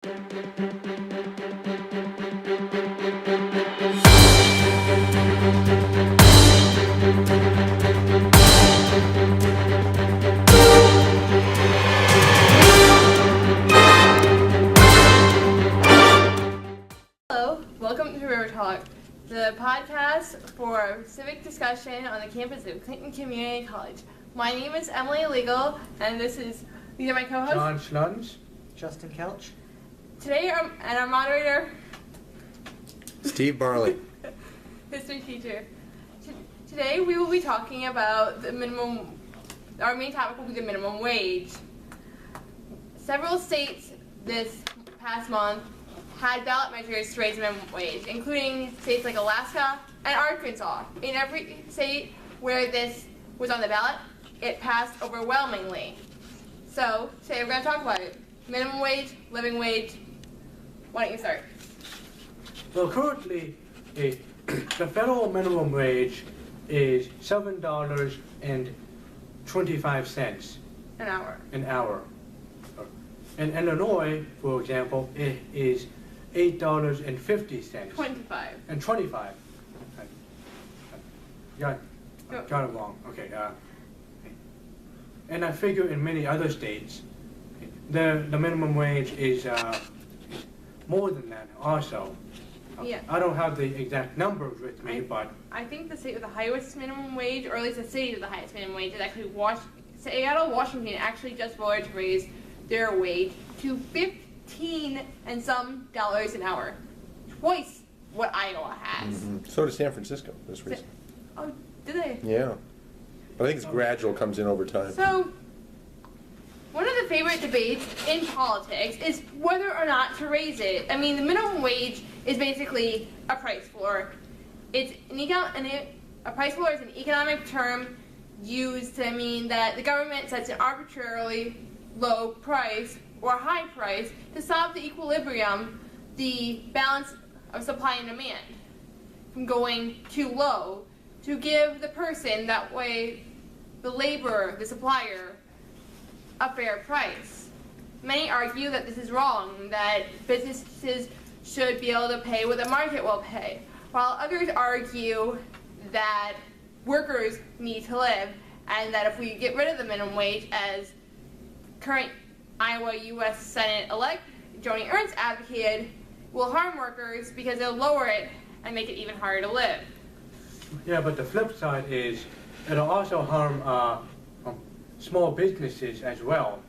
Hello, welcome to River Talk, the podcast for civic discussion on the campus of Clinton Community College. My name is Emily Legel, and these are my co-hosts. Jon Schluns. Justin Kelch. Today, our moderator, Steve Barleen. history teacher. Today, we will be talking about our main topic will be the minimum wage. Several states this past month had ballot measures to raise the minimum wage, including states like Alaska and Arkansas. In every state where this was on the ballot, it passed overwhelmingly. So, today we're going to talk about it. Minimum wage, living wage. Why don't you start? Well, currently, the federal minimum wage is $7.25 An hour. In Illinois, for example, it is $8.50. 25. And 25. Got it wrong. Okay. And I figure in many other states, the minimum wage is more than that also. Yeah. I don't have the exact numbers with me, but I think the state with the highest minimum wage, or at least the city with the highest minimum wage, is actually Seattle, Washington actually just voted to raise their wage to $15 and some dollars an hour. Twice what Iowa has. Mm-hmm. So did San Francisco this recent. Oh, did they? Yeah. But I think it's gradual, comes in over time. So, one of the favorite debates in politics is whether or not to raise it. I mean, the minimum wage is basically a price floor. A price floor is an economic term used to mean that the government sets an arbitrarily low price or high price to solve the equilibrium, the balance of supply and demand, from going too low, to give the person, that way the laborer, the supplier, a fair price. Many argue that this is wrong, that businesses should be able to pay what the market will pay, while others argue that workers need to live, and that if we get rid of the minimum wage, as current Iowa U.S. Senate-elect Joni Ernst advocated, will harm workers because they'll lower it and make it even harder to live. yeah, but the flip side is it'll also harm small businesses as well.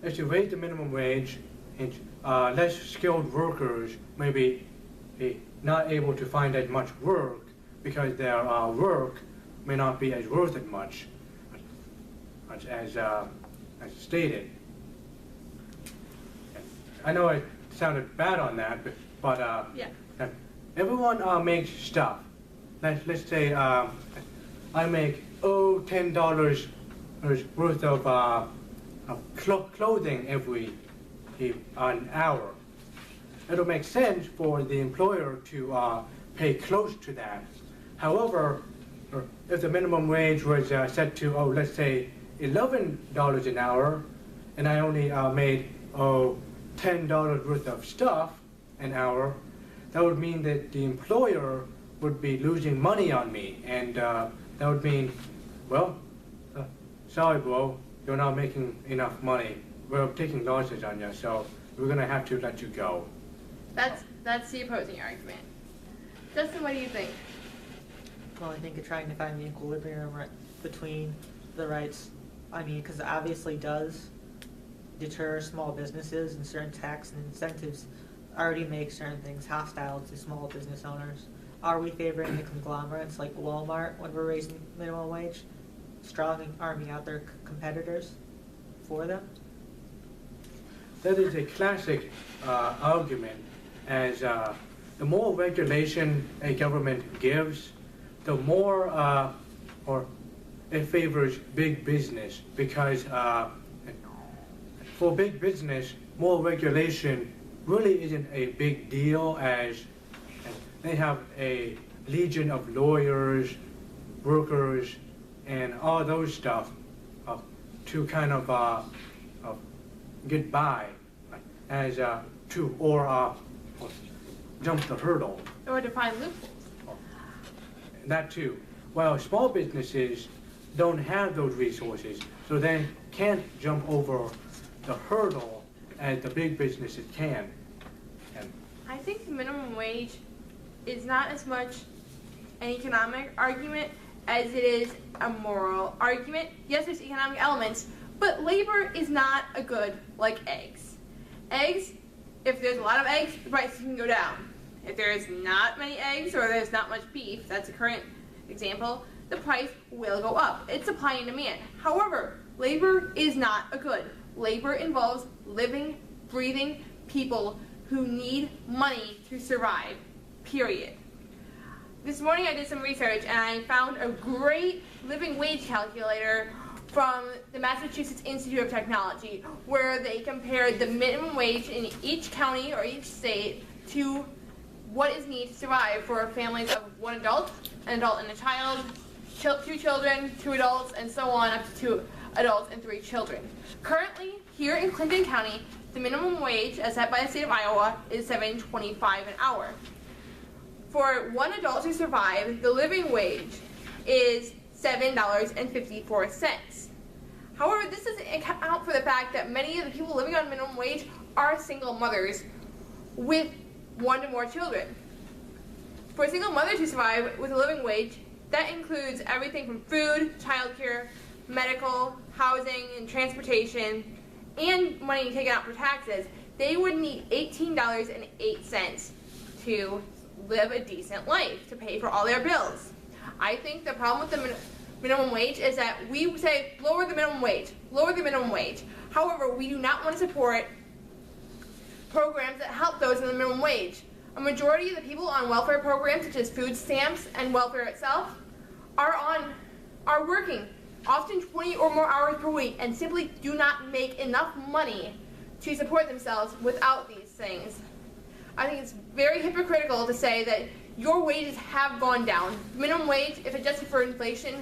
If you raise the minimum wage, less skilled workers may be not able to find as much work because their work may not be as worth it much as stated. I know it sounded bad on that, but Yeah. everyone makes stuff. Let's say I make $10 worth of clothing every an hour. It'll make sense for the employer to pay close to that. However, if the minimum wage was set to let's say $11 an hour, and I only made $10 worth of stuff an hour, that would mean that the employer would be losing money on me, and that would mean, well, sorry bro, you're not making enough money. We're taking losses on you, so we're gonna have to let you go. That's the opposing argument. Justin, what do you think? Well, I think trying to find the equilibrium between the rights, because it obviously does deter small businesses, and certain tax and incentives already make certain things hostile to small business owners. Are we favoring the conglomerates like Walmart when we're raising minimum wage, arming out their competitors for them? That is a classic argument, as the more regulation a government gives, the more or it favors big business, because for big business, more regulation really isn't a big deal, as they have a legion of lawyers, workers, and all those stuff to kind of get by. as to or jump the hurdle. Or define loopholes. That too. Well, small businesses don't have those resources, so they can't jump over the hurdle as the big businesses can. And I think the minimum wage is not as much an economic argument as it is a moral argument. Yes, there's economic elements, but labor is not a good like eggs. Eggs, if there's a lot of eggs, the price can go down. If there's not many eggs or there's not much beef, that's a current example, the price will go up. It's supply and demand. However, labor is not a good. Labor involves living, breathing people who need money to survive, period. This morning I did some research and I found a great living wage calculator from the Massachusetts Institute of Technology, where they compared the minimum wage in each county or each state to what is needed to survive for families of one adult, an adult and a child, 2 children, 2 adults, and so on up to 2 adults and 3 children. Currently, here in Clinton County, the minimum wage, as set by the state of Iowa, is $7.25 an hour. For one adult to survive, the living wage is $7.54. However, this doesn't account for the fact that many of the people living on minimum wage are single mothers with 1 or more children. For a single mother to survive with a living wage, that includes everything from food, childcare, medical, housing, and transportation, and money taken out for taxes. They would need $18.08 to live a decent life, to pay for all their bills. I think the problem with the minimum wage is that we say, lower the minimum wage, lower the minimum wage. However, we do not want to support programs that help those in the minimum wage. A majority of the people on welfare programs, such as food stamps and welfare itself, are working, often 20 or more hours per week, and simply do not make enough money to support themselves without these things. I think it's very hypocritical to say that your wages have gone down. Minimum wage, if adjusted for inflation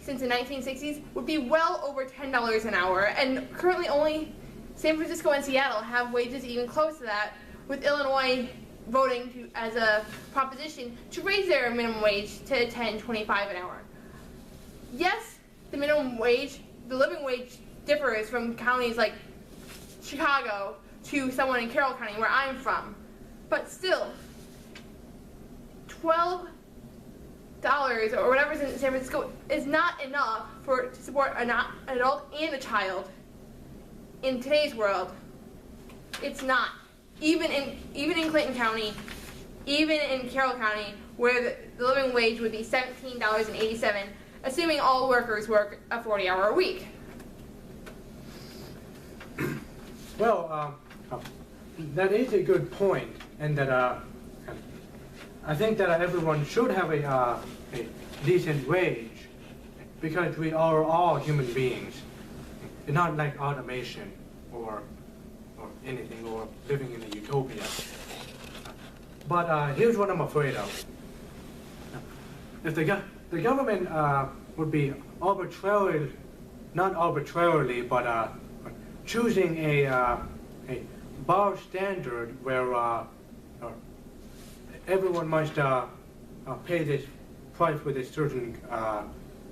since the 1960s, would be well over $10 an hour, and currently only San Francisco and Seattle have wages even close to that, with Illinois voting as a proposition to raise their minimum wage to $10.25 an hour. Yes, the minimum wage, the living wage differs from counties like Chicago to someone in Carroll County, where I'm from. But still, $12 or whatever's in San Francisco is not enough to support an adult and a child in today's world. It's not. Even in Clinton County, even in Carroll County, where the living wage would be $17.87, assuming all workers work a 40-hour week. well, that is a good point, and that I think that everyone should have a decent wage, because we are all human beings. It's not like automation or anything, or living in a utopia. But here's what I'm afraid of. If the government would be arbitrarily, not arbitrarily, but choosing a bar standard where everyone must pay this price with a certain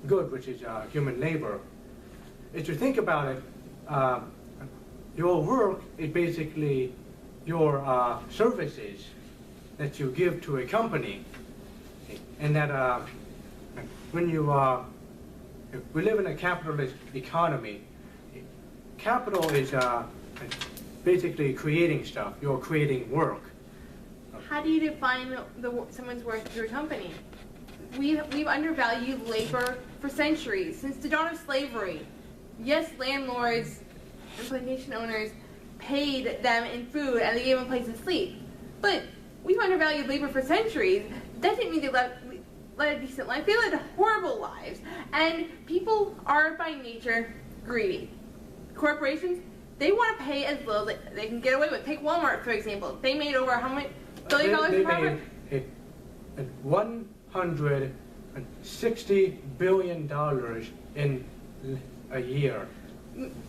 good, which is human labor. If you think about it, your work is basically your services that you give to a company, and that when you we live in a capitalist economy. Capital is basically creating stuff. You're creating work. How do you define someone's worth to a company? We've undervalued labor for centuries, since the dawn of slavery. Yes, landlords and plantation owners paid them in food and they gave them a place to sleep. But we've undervalued labor for centuries. That didn't mean they led a decent life. They led horrible lives. And people are by nature greedy. Corporations, they want to pay as little as they can get away with. Take Walmart, for example. They made over how much billion dollars in profit? They made $160 billion in a year.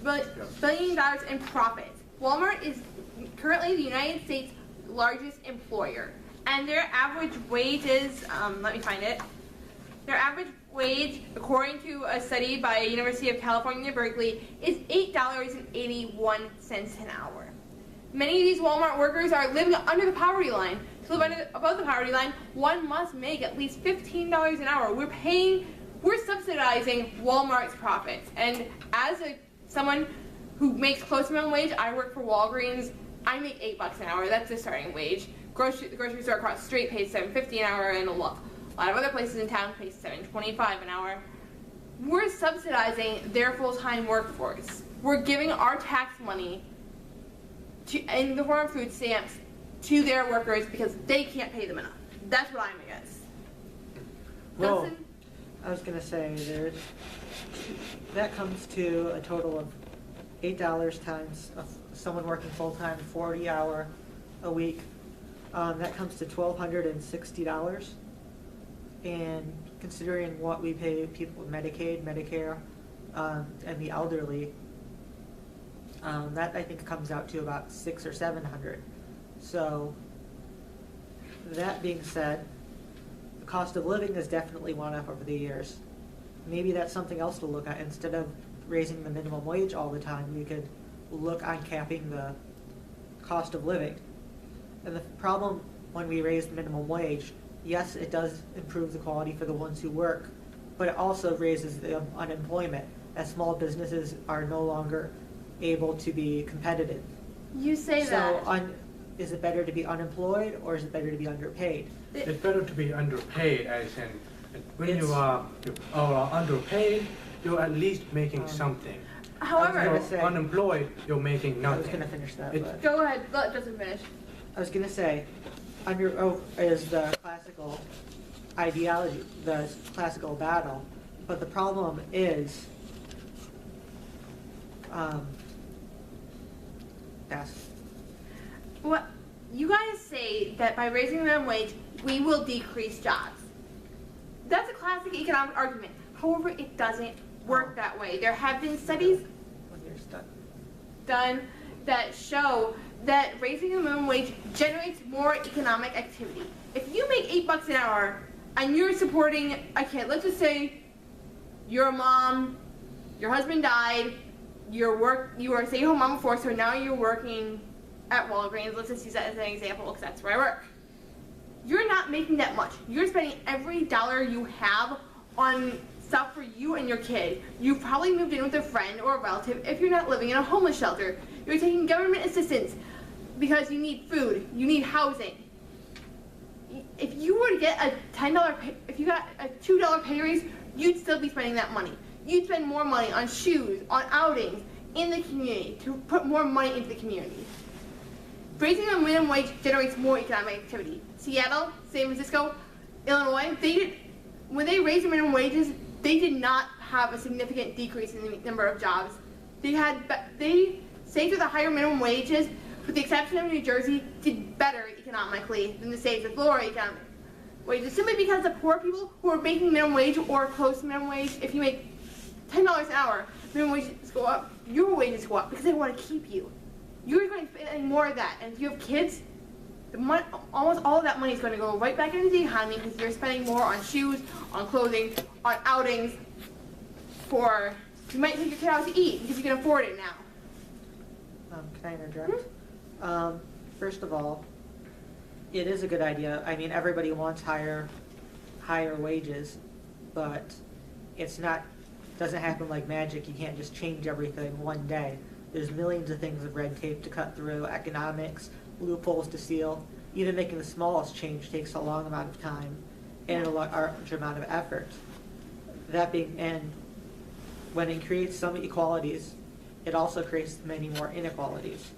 But $1 billion in profits. Walmart is currently the United States' largest employer, and their average wage is, let me find it. Their average wage, according to a study by University of California, Berkeley, is $8.81 an hour. Many of these Walmart workers are living under the poverty line. To live above the poverty line, one must make at least $15 an hour. We're subsidizing Walmart's profits. And as someone who makes close to minimum wage, I work for Walgreens. I make $8 an hour. That's the starting wage. The grocery store across the street pays $7.50 an hour, and a lot of other places in town pay $7.25 an hour. We're subsidizing their full-time workforce. We're giving our tax money in the form of food stamps to their workers because they can't pay them enough. That's what I'm against. Well, Dustin? I was gonna say that comes to a total of $8 times someone working full-time, 40-hour a week. That comes to $1,260. And considering what we pay people with Medicaid, Medicare, and the elderly, that I think comes out to about $600 or $700. So that being said, the cost of living has definitely gone up over the years. Maybe that's something else to look at. Instead of raising the minimum wage all the time, we could look on capping the cost of living. And the problem when we raise the minimum wage, yes, it does improve the quality for the ones who work, but it also raises the unemployment as small businesses are no longer able to be competitive. You say that. So is it better to be unemployed or is it better to be underpaid? it's better to be underpaid, as in when you are underpaid, you're at least making something. However, I was If gonna you're say- unemployed, you're making I was nothing. going to finish that. It's- But go ahead, let Justin finish. I was going to say, under oath is the classical ideology, the classical battle, but the problem is, yes. What you guys say that by raising the minimum wage, we will decrease jobs. That's a classic economic argument. However, it doesn't work that way. There have been studies When you're stuck. done that show that raising the minimum wage generates more economic activity. If you make $8 an hour and you're supporting a kid, let's just say you're a mom, your husband died, you were a stay-at-home mom before, so now you're working at Walgreens. Let's just use that as an example because that's where I work. You're not making that much. You're spending every dollar you have on stuff for you and your kid. You've probably moved in with a friend or a relative if you're not living in a homeless shelter. You're taking government assistance because you need food, you need housing. If you were to get a if you got a $2 pay raise, you'd still be spending that money. You'd spend more money on shoes, on outings, in the community, to put more money into the community. Raising the minimum wage generates more economic activity. Seattle, San Francisco, Illinois, when they raised the minimum wages, they did not have a significant decrease in the number of jobs. States with the higher minimum wages, with the exception of New Jersey, did better economically than the states with lower economic wages, simply because the poor people who are making minimum wage or close to minimum wage, if you make $10 an hour, minimum wages go up, your wages go up because they want to keep you. You're going to be spending more of that, and if you have kids, almost all of that money is going to go right back into the economy because you're spending more on shoes, on clothing, on outings. You might take your kid out to eat because you can afford it now. Can I interject? First of all, it is a good idea. I mean, everybody wants higher wages, but doesn't happen like magic. You can't just change everything one day. There's millions of things of red tape to cut through, economics, loopholes to seal. Even making the smallest change takes a long amount of time and a large amount of effort. And when it creates some equalities, it also creates many more inequalities.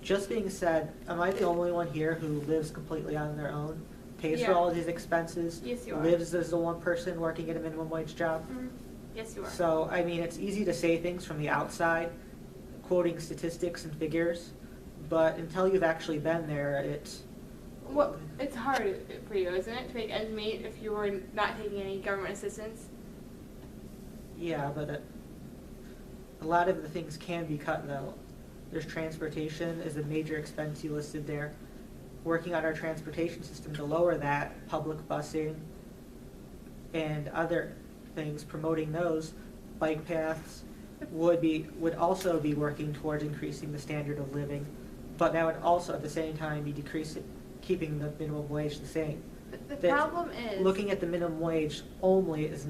Just being said, am I the only one here who lives completely on their own, pays for all of these expenses, Yes, you are. lives as the one person working at a minimum wage job? Mm-hmm. Yes, you are. So, I mean, it's easy to say things from the outside, quoting statistics and figures, but until you've actually been there, it's hard for you, isn't it, to make ends meet if you were not taking any government assistance? yeah, but a lot of the things can be cut though. There's transportation is a major expense you listed there. Working on our transportation system to lower that, public busing and other things, promoting those, bike paths would also be working towards increasing the standard of living, but that would also at the same time be keeping the minimum wage the same. The problem is looking at the minimum wage only is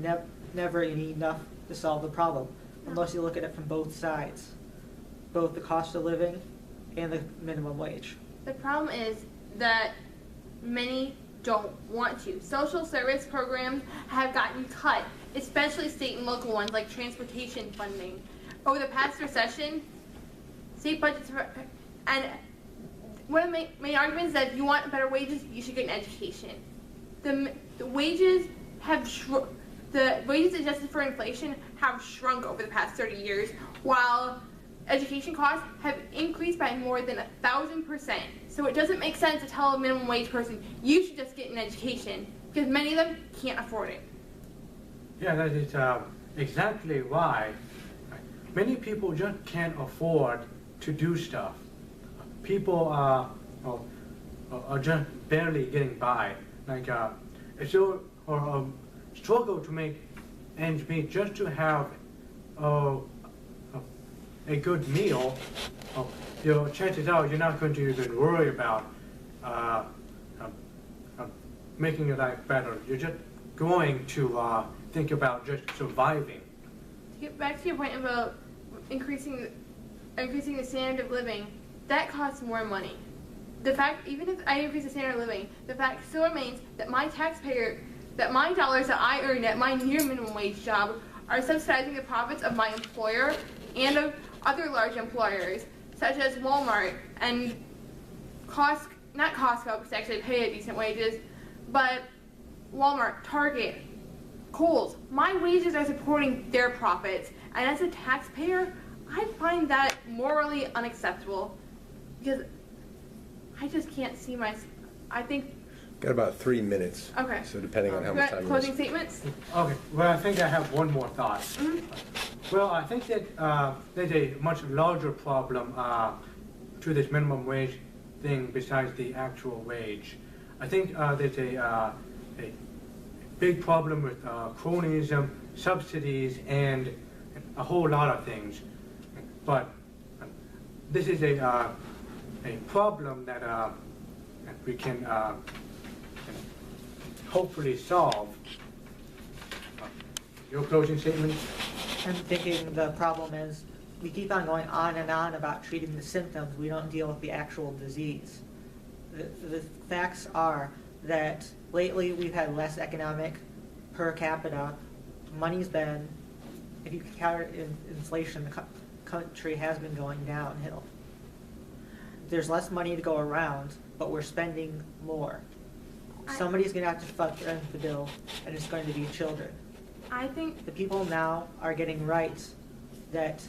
never enough to solve the problem, unless you look at it from both sides, both the cost of living and the minimum wage. the problem is that many don't want to. Social service programs have gotten cut, especially state and local ones like transportation funding. Over the past recession, state budgets and one of the main arguments is that if you want better wages, you should get an education. The wages have the wages adjusted for inflation have shrunk over the past 30 years, while education costs have increased by more than 1,000%. So it doesn't make sense to tell a minimum wage person, you should just get an education, because many of them can't afford it. Yeah, that is exactly why many people just can't afford to do stuff. People are just barely getting by. Like, if you struggle to make ends meet just to have a good meal, your chances are you're not going to even worry about making your life better. You're just going to think about just surviving. To get back to your point about increasing the standard of living, that costs more money. The fact, even if I increase the standard of living, the fact still remains that my dollars that I earn at my near minimum wage job are subsidizing the profits of my employer and of other large employers, such as Walmart and not Costco, because they actually pay decent wages, but Walmart, Target, Kohl's. My wages are supporting their profits, and as a taxpayer, I find that morally unacceptable, because I just can't see I think. Got about 3 minutes. Okay. So depending on how much time closing you statements? Okay, well, I think I have one more thought. Mm-hmm. Well, I think that there's a much larger problem to this minimum wage thing besides the actual wage. I think there's a big problem with cronyism, subsidies, and a whole lot of things. But this is a problem that we can hopefully solve. Your closing statement? I'm thinking the problem is we keep on going on and on about treating the symptoms. We don't deal with the actual disease. The facts are that lately we've had less economic per capita. Money's been, if you count inflation, the country has been going downhill. There's less money to go around, but we're spending more. Somebody's going to have to foot the bill, and it's going to be children. I think The people now are getting rights that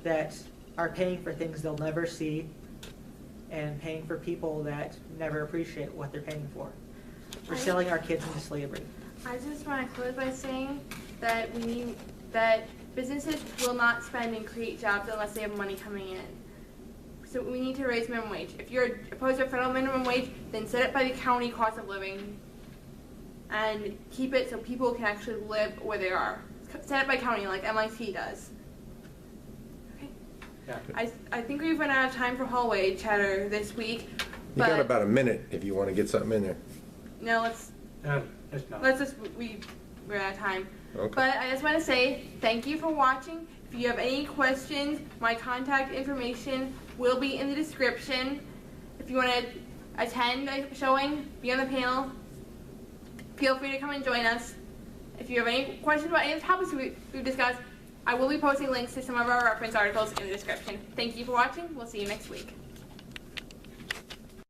that are paying for things they'll never see, and paying for people that never appreciate what they're paying for. We're selling our kids into slavery. I just want to close by saying that that businesses will not spend and create jobs unless they have money coming in. So we need to raise minimum wage. If you're opposed to federal minimum wage, then set it by the county cost of living and keep it so people can actually live where they are. Set it by county like MIT does. Okay. Yeah. I think we've run out of time for hallway chatter this week. You But got about a minute if you want to get something in there. no, we're out of time. Okay. But I just want to say thank you for watching. If you have any questions, my contact information will be in the description. If you want to attend a showing, be on the panel, feel free to come and join us. If you have any questions about any of the topics we've discussed, I will be posting links to some of our reference articles in the description. Thank you for watching. We'll see you next week.